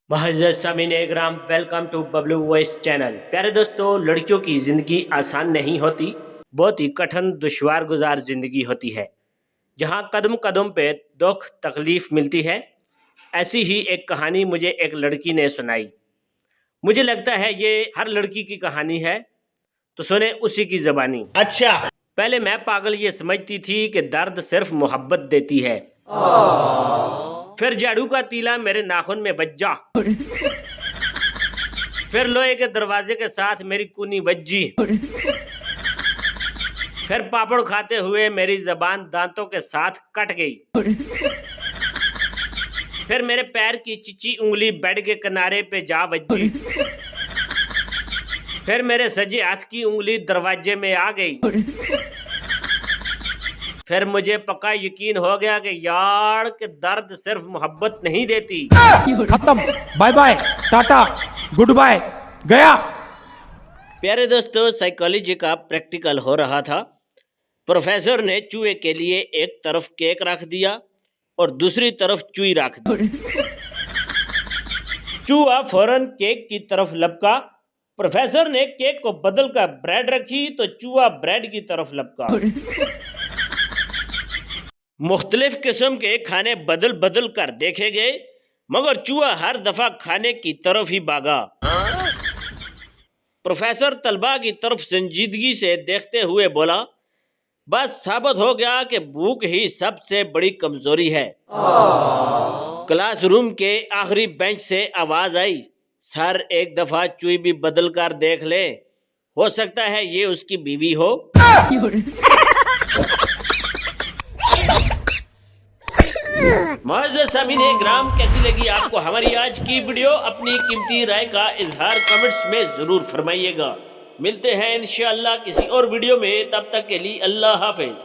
महज़ सामीन ग्राम, welcome to Bablu voice channel. प्यारे दोस्तों, लड़कियों की ज़िंदगी आसान नहीं होती, बहुत ही कठिन दुश्वार गुजार ज़िंदगी होती है, जहां कदम कदम पे दुख तकलीफ़ मिलती है। ऐसी ही एक कहानी मुझे एक लड़की ने सुनाई। मुझे लगता है ये हर लड़की की कहानी है, तो सुने उसी की ज़बानी। अच्छा। पहले मैं पागल ये समझती थी कि दर्द सिर्फ मोहब्बत देती है। फिर झाड़ू का तीला मेरे नाखून में बज्जा, फिर लोहे के दरवाजे के साथ मेरी कूनी बज्जी, फिर पापड़ खाते हुए मेरी जबान दांतों के साथ कट गई, फिर मेरे पैर की चिची उंगली बेड के किनारे पे जा बजी, फिर मेरे सजे हाथ की उंगली दरवाजे में आ गई। फिर मुझे पक्का यकीन हो गया कि यार के दर्द सिर्फ मोहब्बत नहीं देती। खत्म, bye bye, tata, goodbye, गया। प्यारे दोस्तों, साइकोलॉजी का प्रैक्टिकल हो रहा था। प्रोफेसर ने चूहे के लिए एक तरफ केक रख दिया और दूसरी तरफ चूई रख दी। चूहा फौरन केक की तरफ लपका। प्रोफेसर ने केक को बदल कर ब्रेड रखी तो चूहा ब्रेड की तरफ लपका। मुख्तलिफ किस्म के खाने बदल बदल कर देखे गए, मगर चूहा हर दफा खाने की तरफ ही भागा। प्रोफेसर तलबा की तरफ संजीदगी से देखते हुए बोला, बस साबित हो गया कि भूख ही सबसे बड़ी कमजोरी है। क्लासरूम के आखिरी बेंच से आवाज आई, सर एक दफा चूई भी बदल कर देख ले, हो सकता है ये उसकी बीवी हो। मुअज़्ज़ज़ सामीन ग्राम, कैसी लगी आपको हमारी आज की वीडियो? अपनी कीमती राय का इजहार कमेंट्स में जरूर फरमाइएगा। मिलते हैं इंशाअल्लाह किसी और वीडियो में, तब तक के लिए अल्लाह हाफिज।